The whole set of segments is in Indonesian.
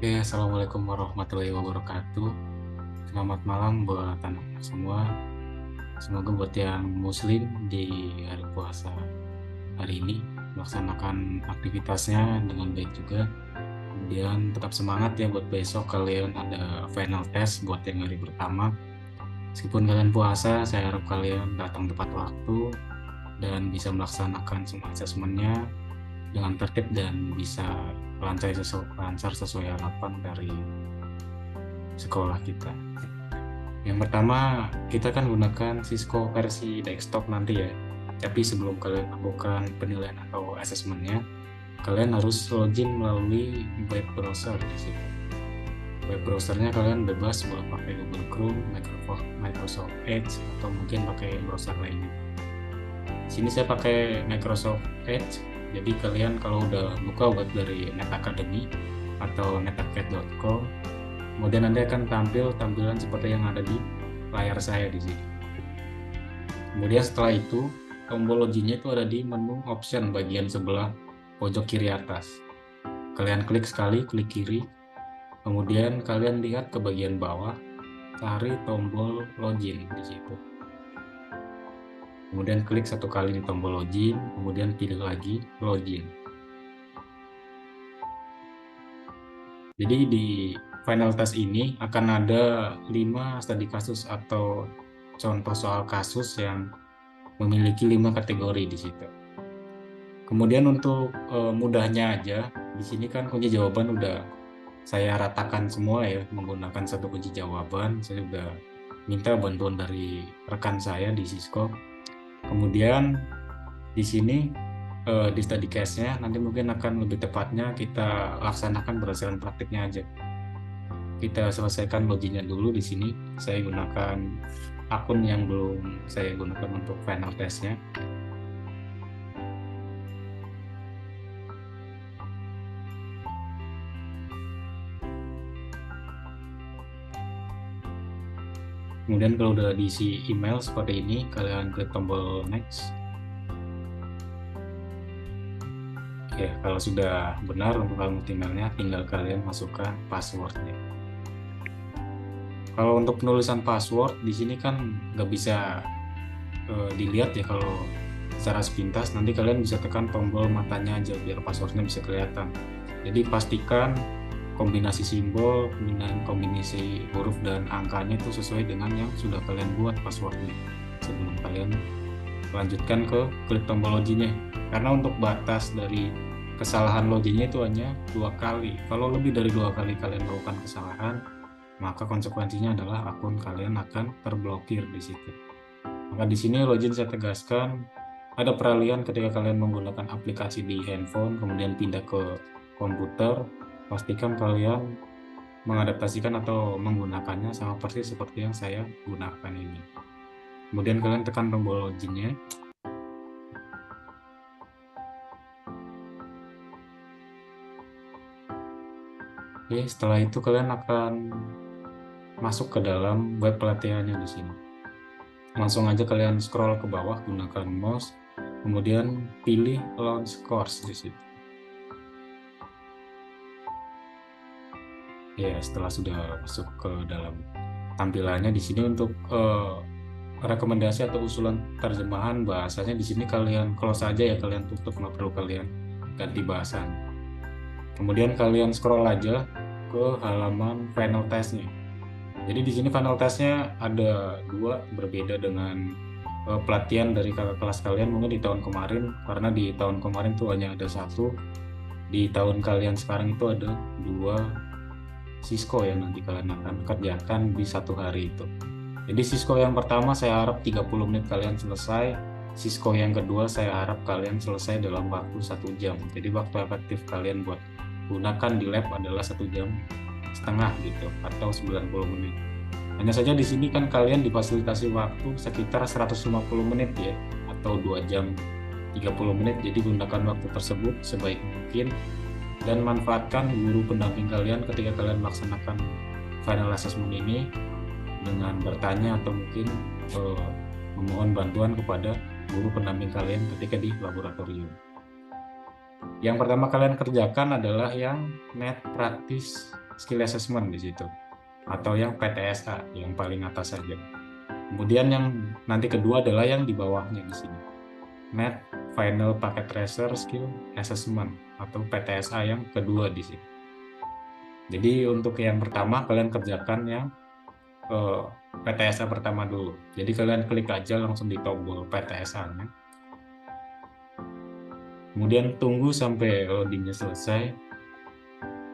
Oke, Assalamualaikum warahmatullahi wabarakatuh. Selamat malam buat anak-anak semua. Semoga buat yang muslim di hari puasa hari ini melaksanakan aktivitasnya dengan baik juga. Kemudian tetap semangat ya buat besok kalian ada final test buat yang hari pertama. Meskipun kalian puasa, saya harap kalian datang tepat waktu dan bisa melaksanakan semua asesmennya dengan tertib dan bisa lancar sesuai harapan dari sekolah kita. Yang pertama, kita kan gunakan Cisco versi desktop nanti ya. Tapi sebelum kalian lakukan penilaian atau asesmennya, kalian harus login melalui web browser di situ. Web browsernya kalian bebas boleh pakai Google Chrome, Microsoft Edge, atau mungkin pakai browser lainnya. Sini saya pakai Microsoft Edge, jadi kalian kalau udah buka web dari Net Academy atau netacad.com, kemudian nanti akan tampil tampilan seperti yang ada di layar saya di sini. Kemudian setelah itu, tombol login-nya itu ada di menu option bagian sebelah pojok kiri atas. Kalian klik sekali, klik kiri, kemudian kalian lihat ke bagian bawah, cari tombol login di situ. Kemudian klik satu kali di tombol login, kemudian pilih lagi login. Jadi di final test ini akan ada 5 studi kasus atau contoh soal kasus yang memiliki 5 kategori di situ. Kemudian untuk mudahnya aja, di sini kan kunci jawaban udah saya ratakan semua ya menggunakan satu kunci jawaban. Saya udah minta bantuan dari rekan saya di Cisco. Kemudian di sini di study case-nya nanti mungkin akan lebih tepatnya kita laksanakan berdasarkan praktiknya aja. Kita selesaikan loginnya dulu di sini. Saya gunakan akun yang belum saya gunakan untuk final test-nya. Kemudian kalau udah diisi email seperti ini, kalian klik tombol next. Oke, kalau sudah benar untuk alamat emailnya, tinggal kalian masukkan passwordnya. Kalau untuk penulisan password di sini kan nggak bisa dilihat ya kalau secara sepintas. Nanti kalian bisa tekan tombol matanya aja biar passwordnya bisa kelihatan. Jadi pastikan kombinasi simbol, kombinasi huruf dan angkanya itu sesuai dengan yang sudah kalian buat passwordnya sebelum kalian lanjutkan ke klik tombol loginnya. Karena untuk batas dari kesalahan loginnya itu hanya 2 kali. Kalau lebih dari 2 kali kalian melakukan kesalahan, maka konsekuensinya adalah akun kalian akan terblokir di situ. Maka di sini login saya tegaskan ada peralihan ketika kalian menggunakan aplikasi di handphone kemudian pindah ke komputer. Pastikan kalian mengadaptasikan atau menggunakannya sama persis seperti yang saya gunakan ini. Kemudian kalian tekan tombol loginnya. Oke, setelah itu kalian akan masuk ke dalam web pelatihannya di sini. Langsung aja kalian scroll ke bawah gunakan mouse, kemudian pilih launch course di situ. Ya, setelah sudah masuk ke dalam tampilannya di sini untuk rekomendasi atau usulan terjemahan bahasanya di sini kalian close aja ya, kalian tutup, nggak perlu kalian ganti bahasan. Kemudian kalian scroll aja ke halaman final testnya. Jadi di sini final testnya ada 2 berbeda dengan pelatihan dari kakak kelas kalian mungkin di tahun kemarin, karena di tahun kemarin tuh hanya ada 1, di tahun kalian sekarang itu ada 2 Cisco yang nanti kalian akan kerjakan di 1 hari itu. Jadi Cisco yang pertama saya harap 30 menit kalian selesai. Cisco yang kedua saya harap kalian selesai dalam waktu 1 jam. Jadi waktu efektif kalian buat gunakan di lab adalah 1,5 jam gitu atau 90 menit. Hanya saja di sini kan kalian difasilitasi waktu sekitar 150 menit ya, atau 2 jam 30 menit. Jadi gunakan waktu tersebut sebaik mungkin dan manfaatkan guru pendamping kalian ketika kalian melaksanakan final assessment ini dengan bertanya atau mungkin memohon bantuan kepada guru pendamping kalian ketika di laboratorium. Yang pertama kalian kerjakan adalah yang net practice skill assessment di situ, atau yang PTSA yang paling atas saja. Kemudian yang nanti kedua adalah yang di bawahnya di sini, Net Final Packet Tracer Skill Assessment atau PTSA yang kedua di sini. Jadi untuk yang pertama kalian kerjakan yang PTSA pertama dulu. Jadi kalian klik aja langsung di tombol PTSA-nya. Kemudian tunggu sampai loadingnya selesai.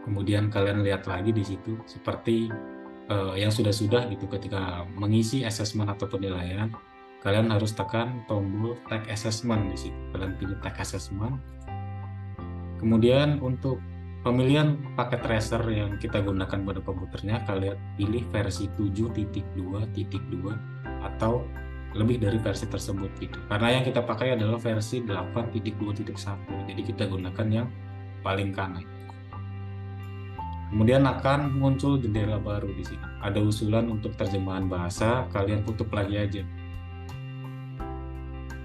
Kemudian kalian lihat lagi di situ seperti yang sudah-sudah gitu, ketika mengisi assessment atau penilaian, kalian harus tekan tombol tag assessment di situ. Kalian pilih tag assessment. Kemudian untuk pemilihan paket tracer yang kita gunakan pada komputernya, kalian pilih versi 7.2.2 atau lebih dari versi tersebut gitu. Karena yang kita pakai adalah versi 8.2.1. Jadi kita gunakan yang paling kanan. Kemudian akan muncul jendela baru di sini. Ada usulan untuk terjemahan bahasa, kalian tutup lagi aja.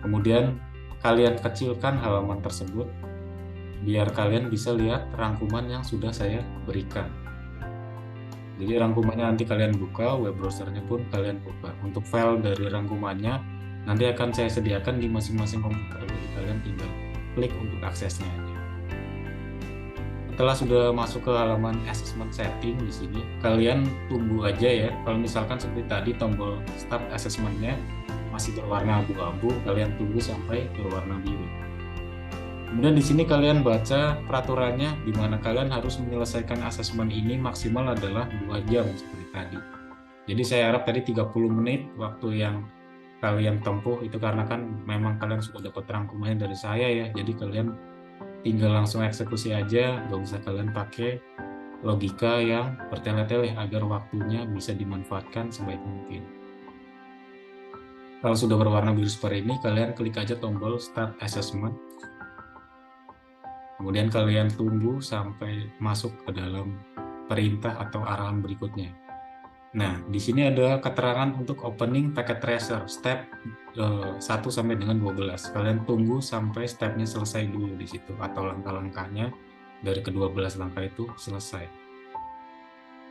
Kemudian kalian kecilkan halaman tersebut biar kalian bisa lihat rangkuman yang sudah saya berikan. Jadi rangkumannya nanti kalian buka, web browsernya pun kalian buka. Untuk file dari rangkumannya nanti akan saya sediakan di masing-masing komputer. Jadi kalian tinggal klik untuk aksesnya aja. Setelah sudah masuk ke halaman assessment setting di sini, kalian tunggu aja ya. Kalau misalkan seperti tadi tombol start assessment-nya masih berwarna abu-abu, kalian tunggu sampai berwarna biru. Kemudian di sini kalian baca peraturannya, di mana kalian harus menyelesaikan asesmen ini maksimal adalah 2 jam seperti tadi. Jadi saya harap tadi 30 menit waktu yang kalian tempuh itu, karena kan memang kalian sudah dapat rangkumannya dari saya ya. Jadi kalian tinggal langsung eksekusi aja, nggak usah kalian pakai logika yang bertele-tele agar waktunya bisa dimanfaatkan sebaik mungkin. Kalau sudah berwarna biru seperti ini, kalian klik aja tombol start assessment. Kemudian kalian tunggu sampai masuk ke dalam perintah atau arahan berikutnya. Nah, di sini ada keterangan untuk opening packet tracer step 1 sampai dengan 12. Kalian tunggu sampai stepnya selesai dulu di situ, atau langkah-langkahnya dari ke-12 langkah itu selesai.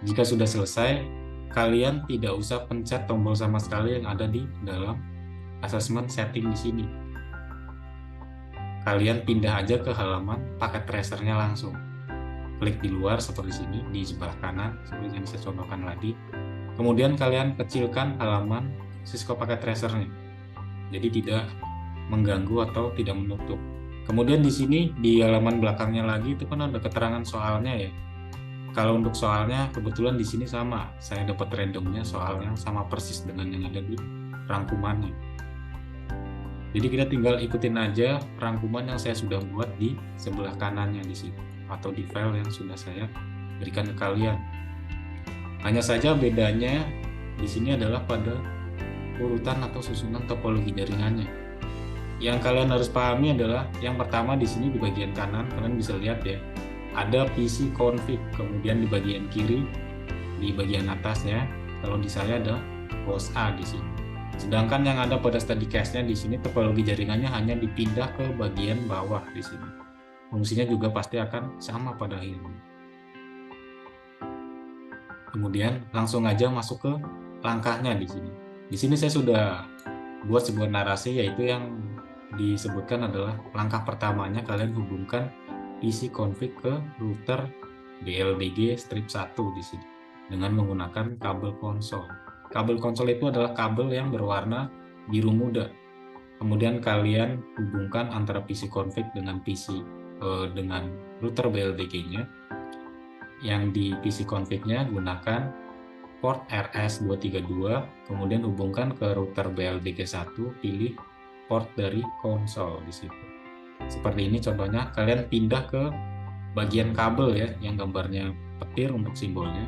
Jika sudah selesai, kalian tidak usah pencet tombol sama sekali yang ada di dalam assessment setting di sini. Kalian pindah aja ke halaman paket tracernya langsung. Klik di luar seperti sini, di sebelah kanan, seperti yang saya contohkan tadi. Kemudian kalian kecilkan halaman Cisco paket tracernya. Jadi tidak mengganggu atau tidak menutup. Kemudian di sini, di halaman belakangnya lagi itu kan ada keterangan soalnya ya. Kalau untuk soalnya, kebetulan di sini sama. Saya dapat randomnya soalnya sama persis dengan yang ada di rangkumannya. Jadi kita tinggal ikutin aja rangkuman yang saya sudah buat di sebelah kanannya di sini, atau di file yang sudah saya berikan ke kalian. Hanya saja bedanya di sini adalah pada urutan atau susunan topologi jaringannya. Yang kalian harus pahami adalah yang pertama di sini di bagian kanan kalian bisa lihat ya, ada PC config, kemudian di bagian kiri di bagian atasnya kalau di saya ada host A di sini. Sedangkan yang ada pada study case-nya di sini topologi jaringannya hanya dipindah ke bagian bawah di sini. Fungsinya juga pasti akan sama pada akhirnya. Kemudian langsung aja masuk ke langkahnya di sini. Di sini saya sudah buat sebuah narasi, yaitu yang disebutkan adalah langkah pertamanya kalian hubungkan PC config ke router BLDG strip 1 di sini dengan menggunakan kabel konsol. Kabel konsol itu adalah kabel yang berwarna biru muda. Kemudian kalian hubungkan antara PC config dengan dengan router BLDG-nya. Yang di PC config-nya gunakan port RS232, kemudian hubungkan ke router BLDG1, pilih port dari konsol di situ. Seperti ini contohnya, kalian pindah ke bagian kabel ya, yang gambarnya petir untuk simbolnya.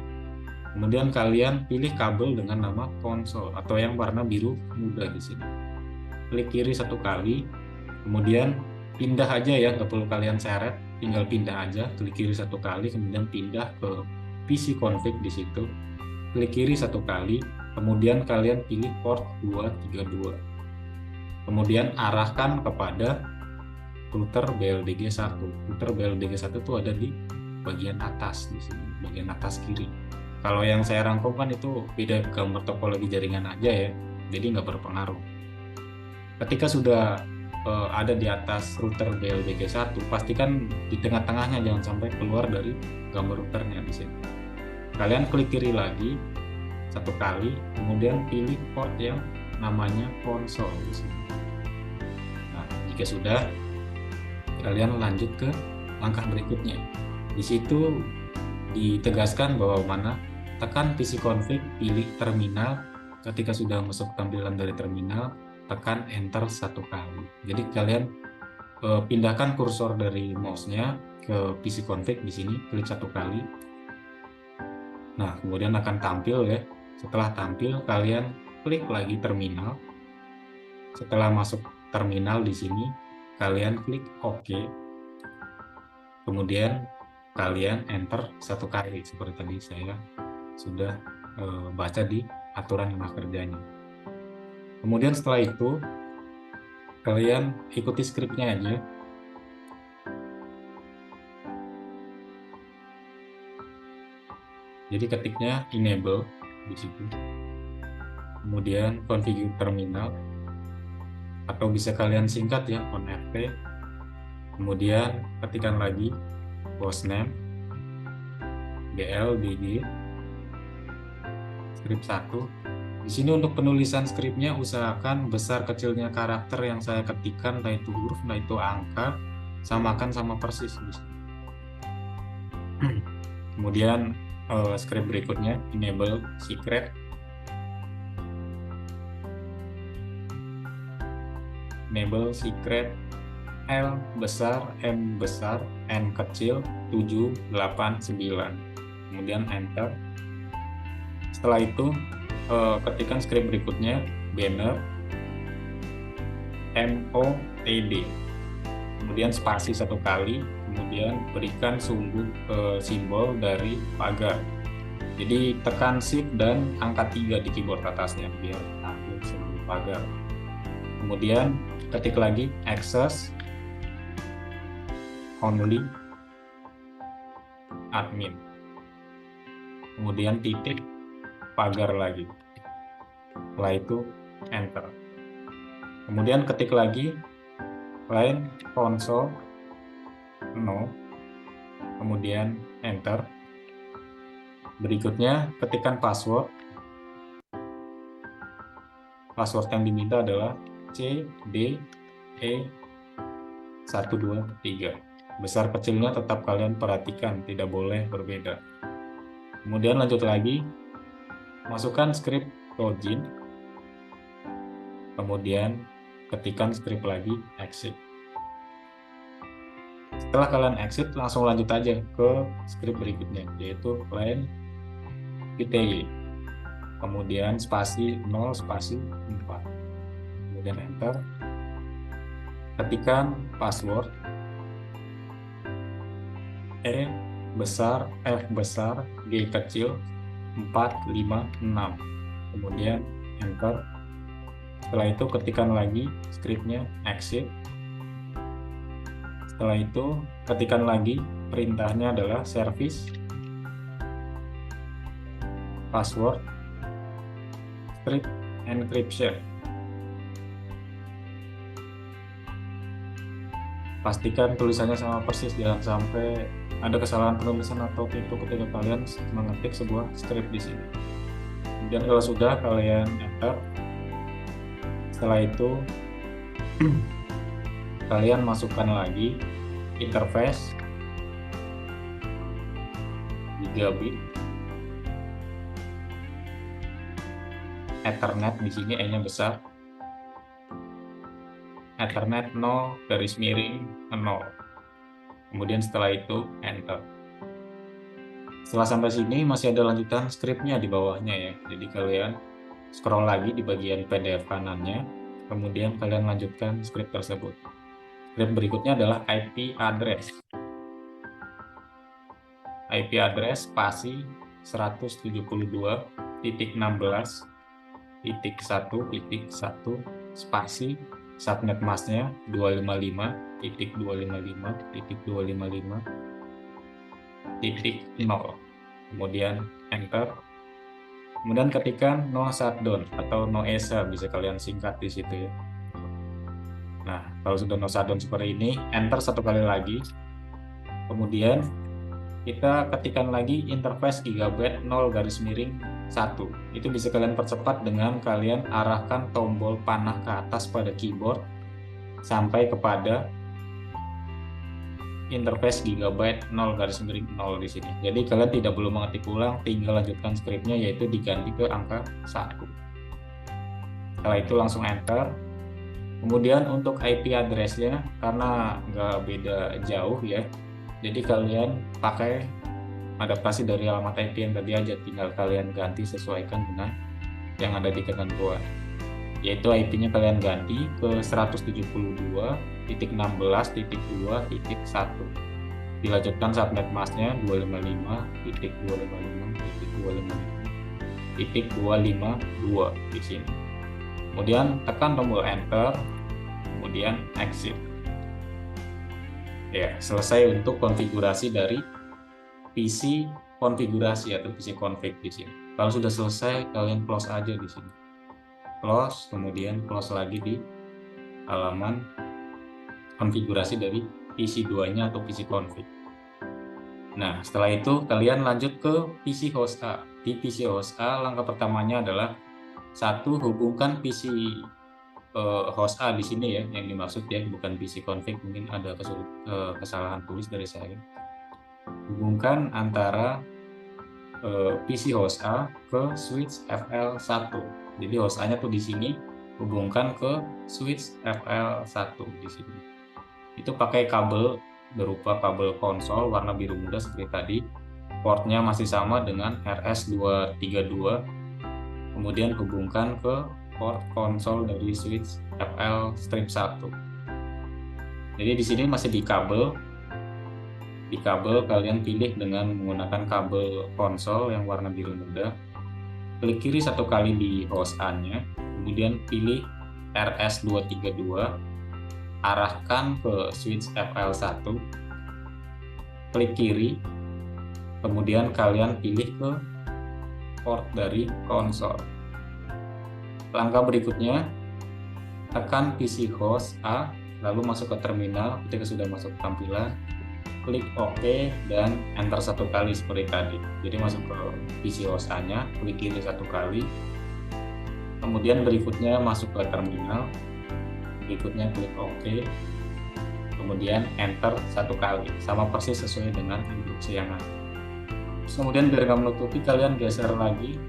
Kemudian kalian pilih kabel dengan nama konsol atau yang warna biru muda di sini. Klik kiri 1 kali, kemudian pindah aja ya, nggak perlu kalian seret, tinggal pindah aja. Klik kiri 1 kali, kemudian pindah ke PC config di situ. Klik kiri 1 kali, kemudian kalian pilih port 232. Kemudian arahkan kepada router BLDG1. Router BLDG1 itu ada di bagian atas di sini, bagian atas kiri. Kalau yang saya rangkumkan itu beda gambar topologi jaringan aja ya, jadi nggak berpengaruh. Ketika sudah ada di atas router BLBG1, pastikan di tengah-tengahnya, jangan sampai keluar dari gambar routernya di sini. Kalian klik kiri lagi satu kali, kemudian pilih port yang namanya konsol di sini. Nah, jika sudah, kalian lanjut ke langkah berikutnya. Di situ ditegaskan bahwa mana tekan PC config, pilih terminal. Ketika sudah masuk tampilan dari terminal, tekan enter satu kali. Jadi kalian pindahkan kursor dari mouse-nya ke PC config di sini, klik satu kali. Nah, kemudian akan tampil ya. Setelah tampil, kalian klik lagi terminal. Setelah masuk terminal di sini, kalian klik OK. Kemudian kalian enter satu kali seperti tadi saya sudah baca di aturan rumah kerjanya. Kemudian setelah itu kalian ikuti skripnya aja. Jadi ketiknya enable di situ. Kemudian configure terminal, atau bisa kalian singkat ya, onFT. Kemudian ketikkan lagi hostname BLBG script 1. Di sini untuk penulisan skripnya usahakan besar kecilnya karakter yang saya ketikkan, entah itu huruf, entah itu angka, samakan sama persis. Kemudian script berikutnya enable secret. Enable secret L besar, M besar, N kecil, 7, 8, 9. Kemudian enter. Setelah itu ketikkan script berikutnya banner MOTD, kemudian spasi satu kali, kemudian berikan simbol dari pagar. Jadi tekan shift dan angka 3 di keyboard atasnya biar tampil simbol pagar. Kemudian ketik lagi access only admin, kemudian titik pagar lagi. Setelah itu enter. Kemudian ketik lagi line console no, kemudian enter. Berikutnya ketikkan password. Password yang diminta adalah CDE123. Besar kecilnya tetap kalian perhatikan, tidak boleh berbeda. Kemudian lanjut lagi, masukkan script login, kemudian ketikkan script lagi exit. Setelah kalian exit, langsung lanjut aja ke script berikutnya, yaitu line PTY, kemudian spasi 0 spasi 4, kemudian enter. Ketikkan password E besar, F besar, G kecil, 4, 5, 6. Kemudian enter. Setelah itu ketikkan lagi scriptnya exit. Setelah itu ketikkan lagi perintahnya adalah service password script encryption. Pastikan tulisannya sama persis, jangan sampai ada kesalahan penulisan atau tipe ketika kalian mengetik sebuah script di sini. Kemudian kalau sudah, kalian enter. Setelah itu kalian masukkan lagi interface gigabit, Ethernet di sini E-nya besar, Ethernet 0 garis miring 0. Kemudian setelah itu enter. Setelah sampai sini masih ada lanjutan scriptnya di bawahnya ya. Jadi kalian scroll lagi di bagian PDF kanannya, kemudian kalian lanjutkan script tersebut. Script berikutnya adalah IP address. IP address spasi 172.16.1.1 spasi subnet masknya 255.255.255. kemudian enter, kemudian ketikkan no shutdown atau no ESA, bisa kalian singkat di situ ya. Nah, kalau sudah no shutdown seperti ini, enter satu kali lagi, kemudian kita ketikkan lagi interface gigabyte 0-1. Itu bisa kalian percepat dengan kalian arahkan tombol panah ke atas pada keyboard sampai kepada interface gigabyte 0-0 di sini. Jadi kalian tidak perlu mengetik ulang, tinggal lanjutkan scriptnya, yaitu diganti ke angka 1. Setelah itu langsung enter. Kemudian untuk IP address-nya, karena nggak beda jauh ya, jadi kalian pakai adaptasi dari alamat IP yang tadi aja, tinggal kalian ganti sesuaikan dengan yang ada di ketentuan. Yaitu IP-nya kalian ganti ke 172.16.2.1. Dilanjutkan subnet mask-nya 255.255.255.252 di sini. Kemudian tekan tombol enter, kemudian exit. Ya, selesai untuk konfigurasi dari PC konfigurasi atau PC config di sini. Kalau sudah selesai, kalian close aja di sini. Close, kemudian close lagi di halaman konfigurasi dari PC 2-nya atau PC config. Nah, setelah itu kalian lanjut ke PC host A. Di PC host A, langkah pertamanya adalah satu, hubungkan PC host A di sini ya, yang dimaksud ya, bukan PC config, mungkin ada kesalahan tulis dari saya. Hubungkan antara PC host A ke switch FL1. Jadi host A-nya tuh di sini, hubungkan ke switch FL1 di sini. Itu pakai kabel berupa kabel konsol warna biru muda seperti tadi. Portnya masih sama dengan RS232. Kemudian hubungkan ke port konsol dari switch FL-1. Jadi di sini masih di kabel. Di kabel kalian pilih dengan menggunakan kabel konsol yang warna biru muda. Klik kiri satu kali di host A-nya, kemudian pilih RS232, arahkan ke switch FL1, klik kiri, kemudian kalian pilih ke port dari konsol. Langkah berikutnya, tekan PC host A, lalu masuk ke terminal. Ketika sudah masuk ke tampilan, klik OK dan enter satu kali seperti tadi. Jadi masuk ke PC host A-nya, klik kiri satu kali. Kemudian berikutnya masuk ke terminal. Berikutnya klik OK. Kemudian enter satu kali. Sama persis sesuai dengan instruksi yang ada. Kemudian biar nggak menutupi, kalian geser lagi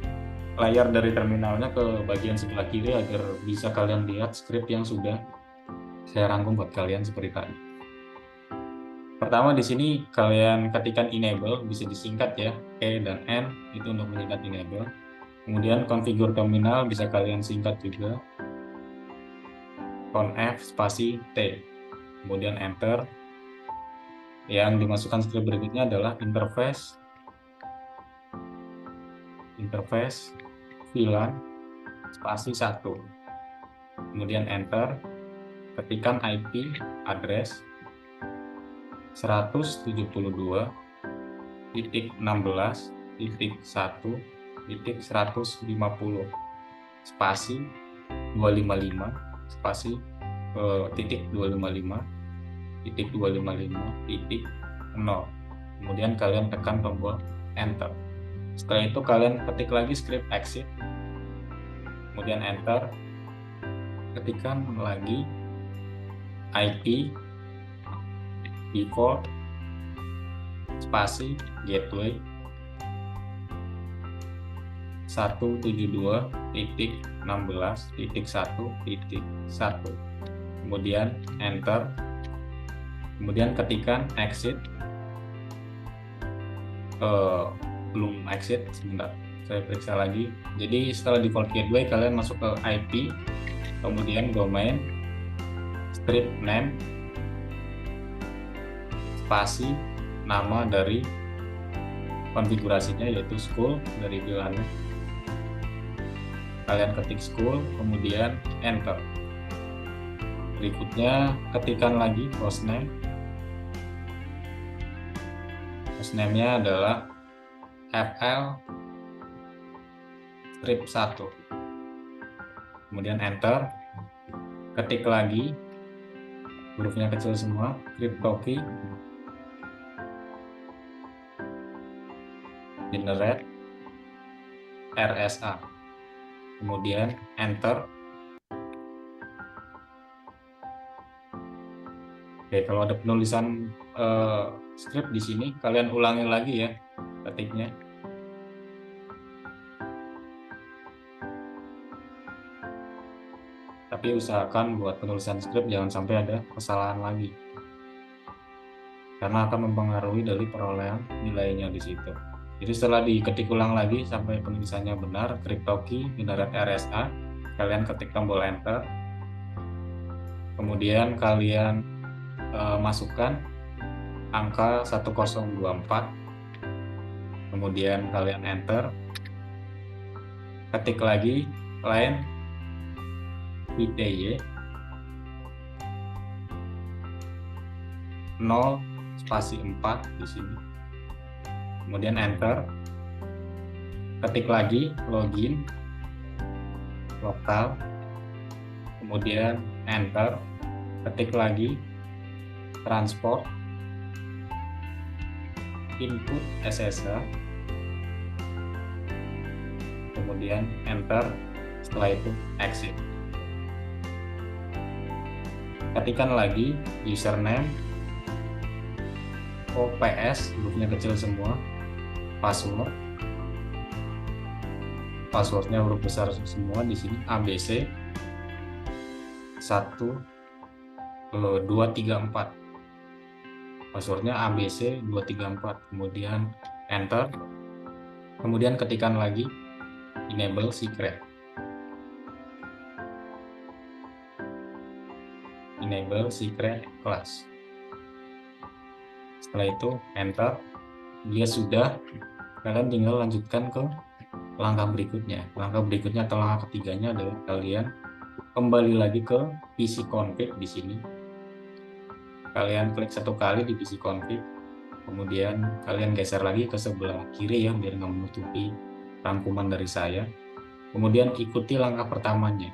layar dari terminalnya ke bagian sebelah kiri agar bisa kalian lihat script yang sudah saya rangkum buat kalian seperti tadi. Pertama di sini kalian ketikkan enable, bisa disingkat ya, E dan N itu untuk menyingkat enable. Kemudian configure terminal bisa kalian singkat juga, conf spasi T. Kemudian enter. Yang dimasukkan script berikutnya adalah interface VLAN spasi 1. Kemudian enter. Ketikkan IP address 172.16.1.150 spasi 255 spasi titik 255.255.0. Kemudian kalian tekan tombol enter. Setelah itu kalian ketik lagi script exit, kemudian enter. Ketikkan lagi IP default spasi gateway 172.16.1.1. Kemudian enter. Kemudian ketikkan exit. Belum exit, sebentar saya periksa lagi. Jadi setelah default gateway kalian masuk ke IP, kemudian domain, strip name spasi nama dari konfigurasinya yaitu school dari pilihannya. Kalian ketik school, kemudian enter. Berikutnya ketikkan lagi hostname, hostname-nya adalah FL strip 1. Kemudian enter, ketik lagi, hurufnya kecil semua, cryptokey, generate RSA, kemudian enter. Oke, kalau ada penulisan script di sini, kalian ulangi lagi ya ketiknya. Tapi usahakan buat penulisan script jangan sampai ada kesalahan lagi, karena akan mempengaruhi dari perolehan nilainya di situ. Jadi setelah diketik ulang lagi sampai penulisannya benar, cryptokey generate RSA, kalian ketik tombol enter. Kemudian kalian masukkan angka 1024. Kemudian kalian enter. Ketik lagi line ITY 0 spasi 4 di sini. Kemudian enter. Ketik lagi login lokal. Kemudian enter. Ketik lagi transport input SSH. Kemudian enter. Setelah itu exit. Ketikkan lagi username, OPS, hurufnya kecil semua, password, passwordnya huruf besar semua di sini, ABC 1 2 3 4, passwordnya ABC 2 3 4, kemudian enter. Kemudian ketikkan lagi enable secret, enable secret class. Setelah itu enter. Dia sudah, kalian tinggal lanjutkan ke langkah berikutnya. Langkah berikutnya atau langkah ketiganya adalah kalian kembali lagi ke PC config di sini. Kalian klik satu kali di PC config, kemudian kalian geser lagi ke sebelah kiri ya, biar nggak menutupi rangkuman dari saya. Kemudian ikuti langkah pertamanya.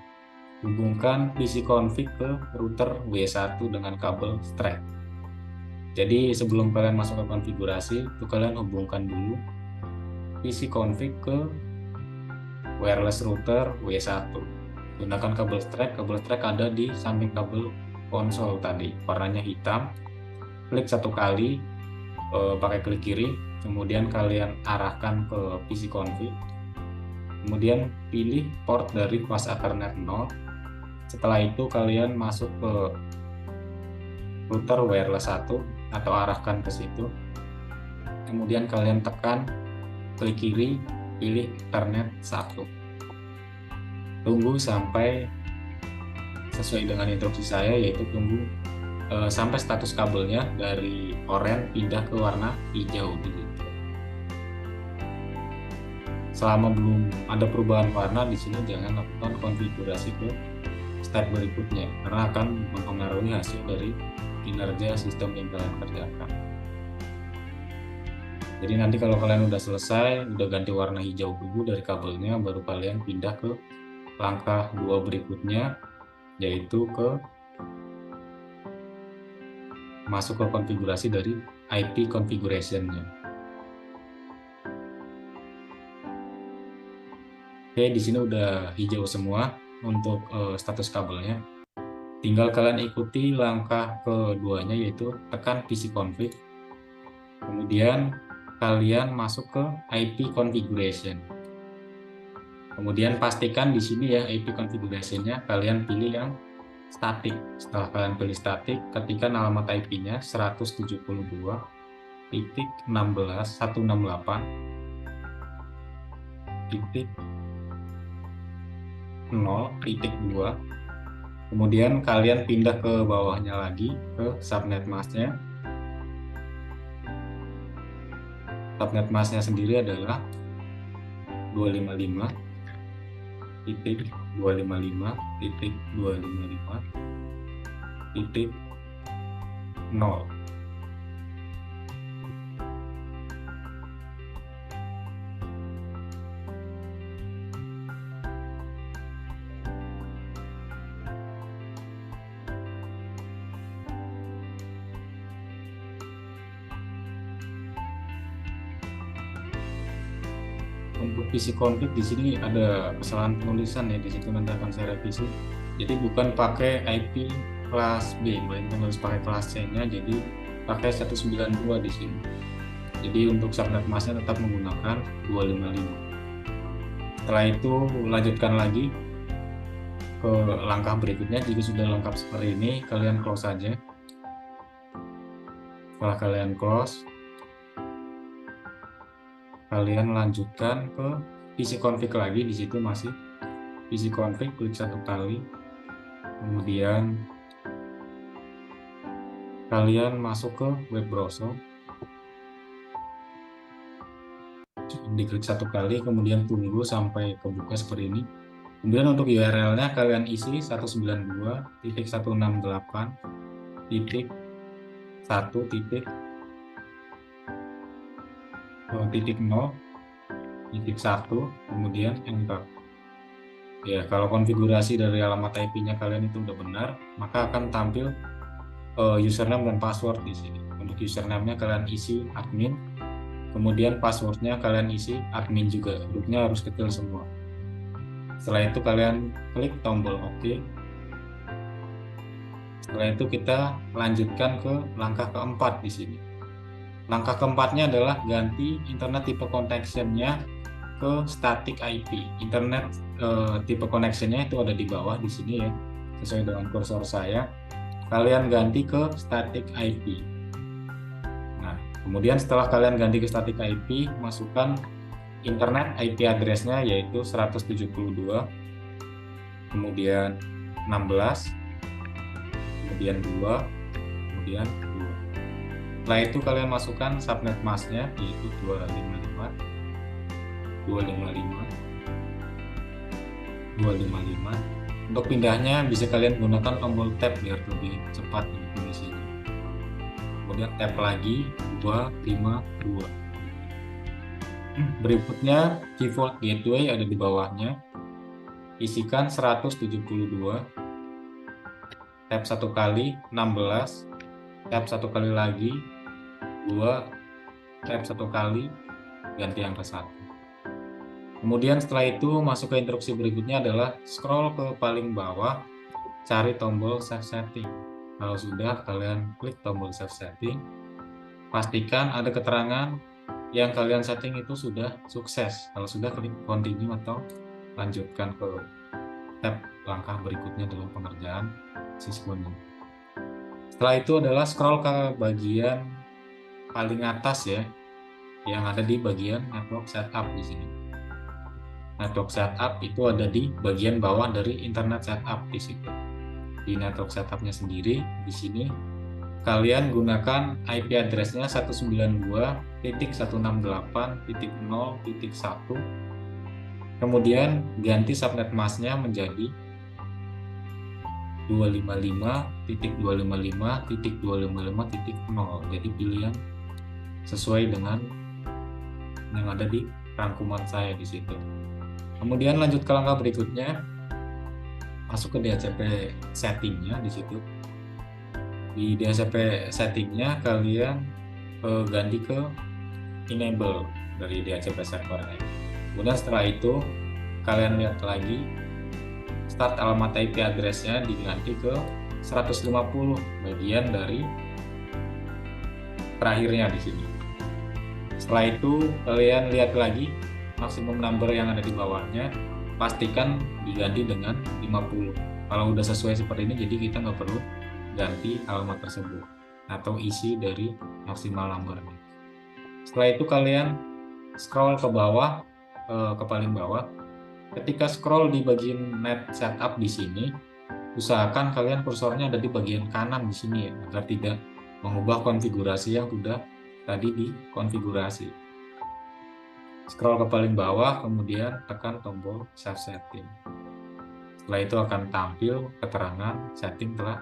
Hubungkan PC config ke router W1 dengan kabel strap. Jadi sebelum kalian masuk ke konfigurasi, itu kalian hubungkan dulu PC config ke wireless router W1. Gunakan kabel strap. Kabel strap ada di samping kabel konsol tadi, warnanya hitam. Klik satu kali pakai klik kiri, kemudian kalian arahkan ke PC config. Kemudian pilih port dari flash Ethernet 0. Setelah itu kalian masuk ke router wireless 1 atau arahkan ke situ. Kemudian kalian tekan klik kiri, pilih Ethernet 1. Tunggu sampai sesuai dengan instruksi saya, yaitu tunggu sampai status kabelnya dari oranye pindah ke warna hijau begitu. Selama belum ada perubahan warna di sini, jangan lakukan konfigurasi ke step berikutnya, karena akan mempengaruhi hasil dari kinerja sistem yang kalian kerjakan. Jadi nanti kalau kalian udah selesai, udah ganti warna hijau dulu dari kabelnya, baru kalian pindah ke langkah 2 berikutnya, yaitu ke masuk ke konfigurasi dari IP configuration-nya. Oke, di sini udah hijau semua untuk status kabelnya. Tinggal kalian ikuti langkah keduanya, yaitu tekan PC config. Kemudian kalian masuk ke IP configuration. Kemudian pastikan di sini ya IP configuration-nya kalian pilih yang static. Setelah kalian pilih static, ketikkan alamat IP-nya 172.168.0.2. Kemudian kalian pindah ke bawahnya lagi ke subnet masknya. Subnet masknya sendiri adalah 255.255.255.0. untuk PC config di sini ada kesalahan penulisan ya, di situ nanti akan saya revisi. Jadi bukan pakai IP kelas B, melainkan harus pakai kelas C-nya, jadi pakai 192 di sini. Jadi untuk subnet masknya tetap menggunakan 255. Setelah itu lanjutkan lagi ke langkah berikutnya. Jika sudah lengkap seperti ini, kalian close saja. Setelah kalian close, kalian lanjutkan ke PC config lagi. Di situ masih PC config, klik satu kali, kemudian kalian masuk ke web browser, diklik satu kali, kemudian tunggu sampai kebuka seperti ini. Kemudian untuk URL-nya kalian isi 192.168.0.1, kemudian enter. Ya, kalau konfigurasi dari alamat IP-nya kalian itu udah benar, maka akan tampil username dan password di sini. Untuk username-nya kalian isi admin, kemudian password-nya kalian isi admin juga, hurufnya harus kecil semua. Setelah itu kalian klik tombol OK. Setelah itu kita lanjutkan ke langkah keempat di sini. Langkah keempatnya adalah ganti internet tipe connection-nya ke static IP. Internet tipe connection-nya itu ada di bawah di sini ya, sesuai dengan kursor saya. Kalian ganti ke static IP. Nah, kemudian setelah kalian ganti ke static IP, masukkan internet IP address-nya yaitu 172, kemudian 16, kemudian 2, kemudian 2. Setelah itu kalian masukkan subnet masknya yaitu 255, 255, 255. Untuk pindahnya bisa kalian gunakan tombol tab biar lebih cepat di sini. Kemudian tab lagi 252. Berikutnya default gateway ada di bawahnya. Isikan 172. Tab satu kali 16. Tab satu kali lagi 2. Tab satu kali ganti angka 1. Kemudian setelah itu masuk ke instruksi berikutnya adalah scroll ke paling bawah, cari tombol save setting. Kalau sudah, kalian klik tombol save setting. Pastikan ada keterangan yang kalian setting itu sudah sukses. Kalau sudah, klik continue atau lanjutkan ke tab langkah berikutnya dalam pengerjaan siswanya. Setelah itu adalah scroll ke bagian paling atas ya, yang ada di bagian network setup di sini. Network setup itu ada di bagian bawah dari internet setup di situ. Di network setupnya sendiri di sini kalian gunakan IP address-nya 192.168.0.1. Kemudian ganti subnet mask-nya menjadi 255.255.255.0. Jadi pilihan sesuai dengan yang ada di rangkuman saya di situ. Kemudian lanjut ke langkah berikutnya, masuk ke DHCP settingnya di situ. Di DHCP settingnya kalian ganti ke enable dari DHCP servernya. Kemudian setelah itu kalian lihat lagi start alamat IP address-nya diganti ke 150, bagian dari terakhirnya di sini. Setelah itu kalian lihat lagi maksimum number yang ada di bawahnya, pastikan diganti dengan 50. Kalau udah sesuai seperti ini, jadi kita nggak perlu ganti alamat tersebut atau isi dari maksimal numbernya. Setelah itu kalian scroll ke bawah, ke paling bawah. Ketika scroll di bagian net setup di sini, usahakan kalian kursornya ada di bagian kanan di sini ya, agar tidak mengubah konfigurasi yang sudah tadi dikonfigurasi. Scroll ke paling bawah, kemudian tekan tombol save setting. Setelah itu akan tampil keterangan setting telah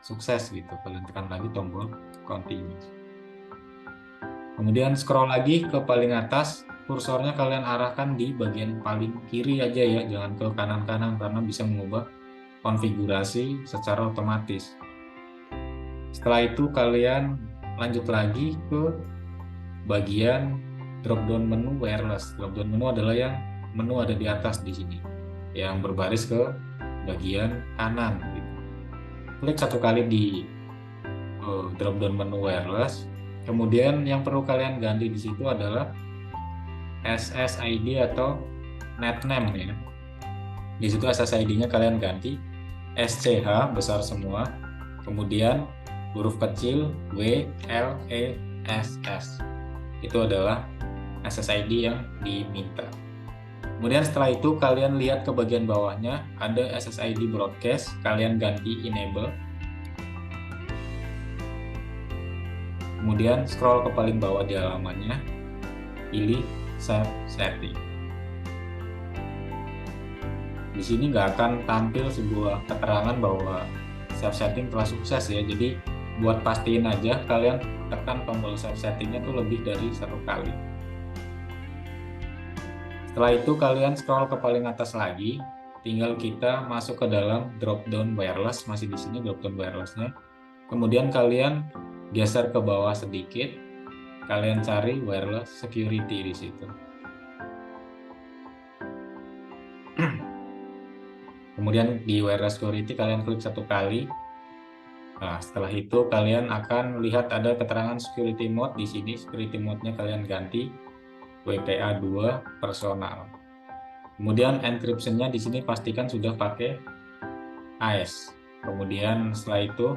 sukses gitu. Kalian tekan lagi tombol continue. Kemudian scroll lagi ke paling atas, kursornya kalian arahkan di bagian paling kiri aja ya, jangan ke kanan-kanan karena bisa mengubah konfigurasi secara otomatis. Setelah itu kalian lanjut lagi ke bagian drop down menu wireless. Drop down menu adalah yang menu ada di atas di sini, yang berbaris ke bagian kanan. Gitu. Klik satu kali di drop down menu wireless. Kemudian yang perlu kalian ganti di situ adalah SSID atau netname ya. Di situ SSID-nya kalian ganti SCH besar semua, kemudian huruf kecil W L E S S. Itu adalah SSID yang diminta. Kemudian setelah itu kalian lihat ke bagian bawahnya ada SSID broadcast, kalian ganti enable. Kemudian scroll ke paling bawah di halamannya, pilih save setting. Di sini nggak akan tampil sebuah keterangan bahwa save setting telah sukses ya. Jadi buat pastiin aja kalian tekan tombol save settingnya tuh lebih dari satu kali. Setelah itu kalian scroll ke paling atas lagi, tinggal kita masuk ke dalam drop down wireless, masih di sini drop down wirelessnya. Kemudian kalian geser ke bawah sedikit, kalian cari wireless security di situ. Kemudian di wireless security kalian klik satu kali. Nah, setelah itu kalian akan lihat ada keterangan security mode di sini. Security mode-nya kalian ganti WPA2 personal. Kemudian encryption-nya di sini pastikan sudah pakai AES. Kemudian setelah itu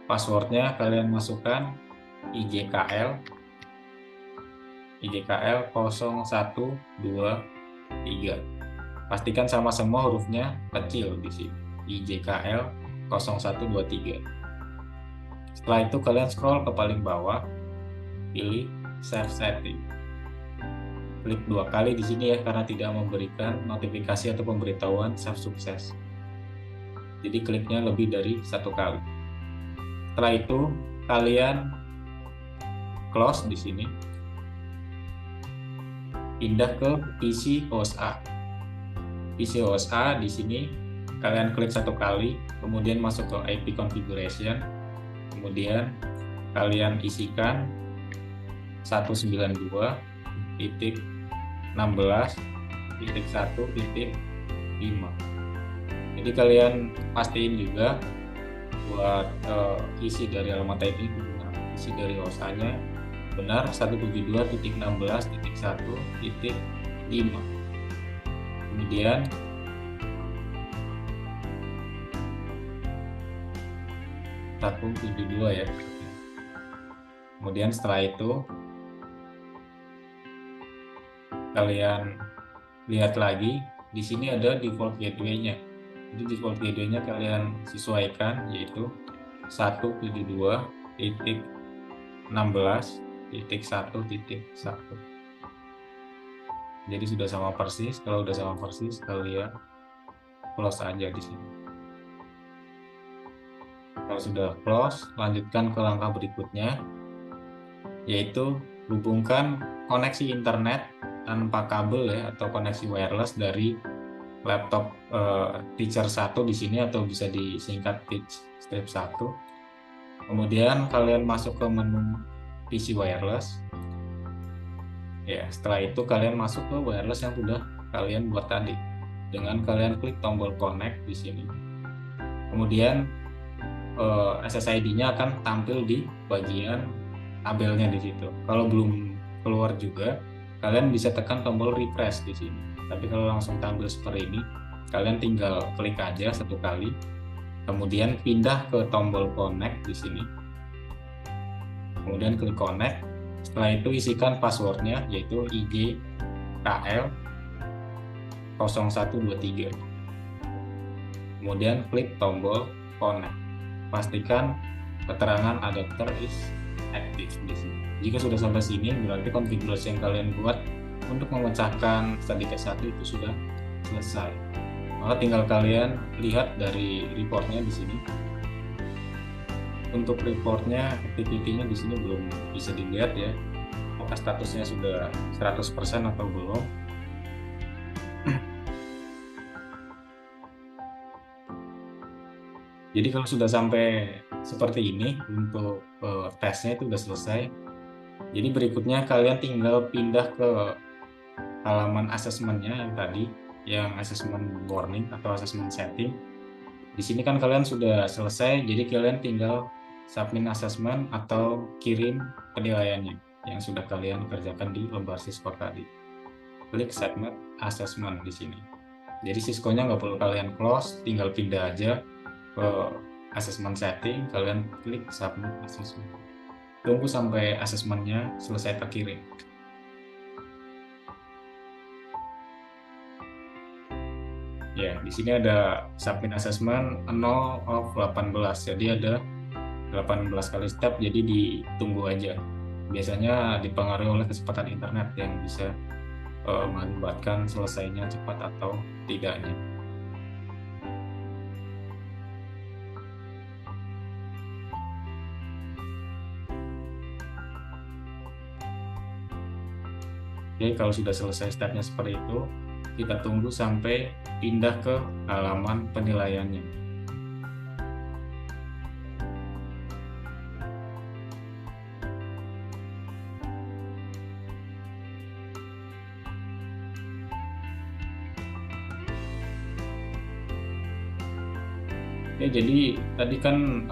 password-nya kalian masukkan IJKL 0123. Pastikan sama semua hurufnya kecil di sini. IJKL 0123. Setelah itu kalian scroll ke paling bawah, pilih save setting. Klik 2 kali di sini ya, karena tidak memberikan notifikasi atau pemberitahuan save sukses. Jadi kliknya lebih dari 1 kali. Setelah itu kalian close di sini. Pindah ke PC host A. PC host A di sini kalian klik 1 kali, kemudian masuk ke IP configuration. Kemudian kalian isikan 192.16.1.5. Jadi kalian pastiin juga buat isi dari alamat IP benar, isi dari host-nya benar 172.16.1.5. Kemudian ya. Kemudian setelah itu kalian lihat lagi di sini ada default gateway-nya. Jadi default gateway-nya kalian sesuaikan, yaitu 172.16.1.1. Jadi sudah sama persis. Kalau sudah sama persis kalian close aja di sini. Kalau sudah close, lanjutkan ke langkah berikutnya, yaitu hubungkan koneksi internet tanpa kabel ya, atau koneksi wireless dari laptop Teacher 1 di sini, atau bisa disingkat Teach Strip 1. Kemudian kalian masuk ke menu PC wireless. Ya, setelah itu kalian masuk ke wireless yang sudah kalian buat tadi dengan kalian klik tombol connect di sini. Kemudian SSID-nya akan tampil di bagian tabelnya di situ. Kalau belum keluar juga, kalian bisa tekan tombol refresh di sini. Tapi kalau langsung tampil seperti ini, kalian tinggal klik aja 1 kali. Kemudian pindah ke tombol connect di sini. Kemudian klik connect. Setelah itu isikan passwordnya, yaitu IJKL 0123. Kemudian klik tombol connect. Pastikan keterangan adapter is active di sini. Jika sudah sampai sini, berarti konfigurasi yang kalian buat untuk memecahkan StudyCast 1 itu sudah selesai. Maka tinggal kalian lihat dari reportnya di sini. Untuk reportnya, activity-nya di sini belum bisa dilihat ya, apakah statusnya sudah 100% atau belum. Jadi kalau sudah sampai seperti ini, untuk tesnya itu sudah selesai. Jadi berikutnya kalian tinggal pindah ke halaman asesmennya yang tadi, yang assessment warning atau assessment setting. Di sini kan kalian sudah selesai, jadi kalian tinggal submit assessment atau kirim penilaiannya yang sudah kalian kerjakan di lembar Siskor tadi. Klik submit assessment di sini. Jadi Siskonya nggak perlu kalian close, tinggal pindah aja ke assessment setting, kalian klik submit assessment. Tunggu sampai assessmentnya selesai terkirim. Ya, di sini ada submit assessment 0 of 18. Jadi ada 18 kali step, jadi ditunggu aja. Biasanya dipengaruhi oleh kecepatan internet yang bisa mengakibatkan selesainya cepat atau tidaknya. Oke, kalau sudah selesai stepnya seperti itu, kita tunggu sampai pindah ke halaman penilaiannya. Oke, jadi tadi kan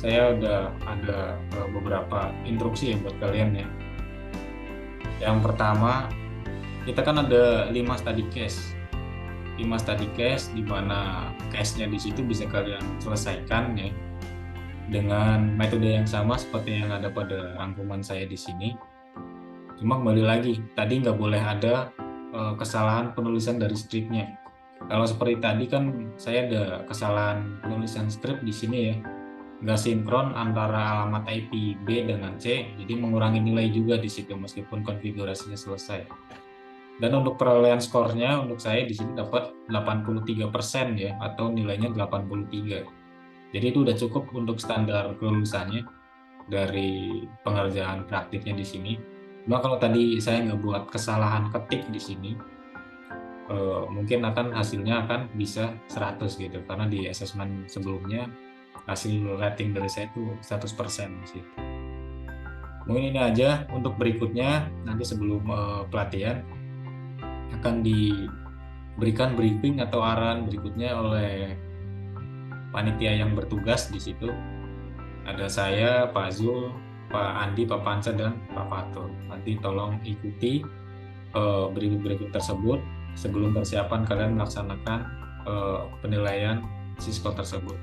saya udah ada beberapa instruksi ya buat kalian ya. Yang pertama, kita kan ada 5 study case. 5 study case di mana case-nya di situ bisa kalian selesaikan ya dengan metode yang sama seperti yang ada pada rangkuman saya di sini. Cuma kembali lagi, tadi nggak boleh ada kesalahan penulisan dari skripnya. Kalau seperti tadi kan saya ada kesalahan penulisan skrip di sini ya, nggak sinkron antara alamat IP B dengan C, jadi mengurangi nilai juga di situ meskipun konfigurasinya selesai. Dan untuk perolehan skornya untuk saya di sini dapat 83% ya, atau nilainya 83. Jadi itu udah cukup untuk standar kelulusannya dari pengerjaan praktiknya di sini. Cuma kalau tadi saya nggak buat kesalahan ketik di sini, mungkin hasilnya akan bisa 100 gitu, karena di asesmen sebelumnya hasil rating dari saya itu 100% sih. Mungkin ini aja untuk berikutnya, nanti sebelum pelatihan akan diberikan briefing atau arahan berikutnya oleh panitia yang bertugas di situ. Ada saya, Pak Zul, Pak Andi, Pak Panca, dan Pak Fatur. Nanti tolong ikuti briefing-briefing tersebut sebelum persiapan kalian melaksanakan penilaian Siskor tersebut.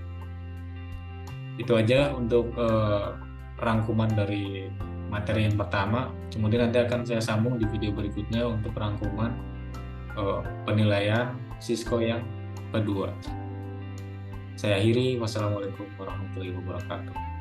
Itu aja untuk rangkuman dari materi yang pertama. Kemudian nanti akan saya sambung di video berikutnya untuk rangkuman penilaian Siskor yang kedua. Saya akhiri, wassalamualaikum warahmatullahi wabarakatuh.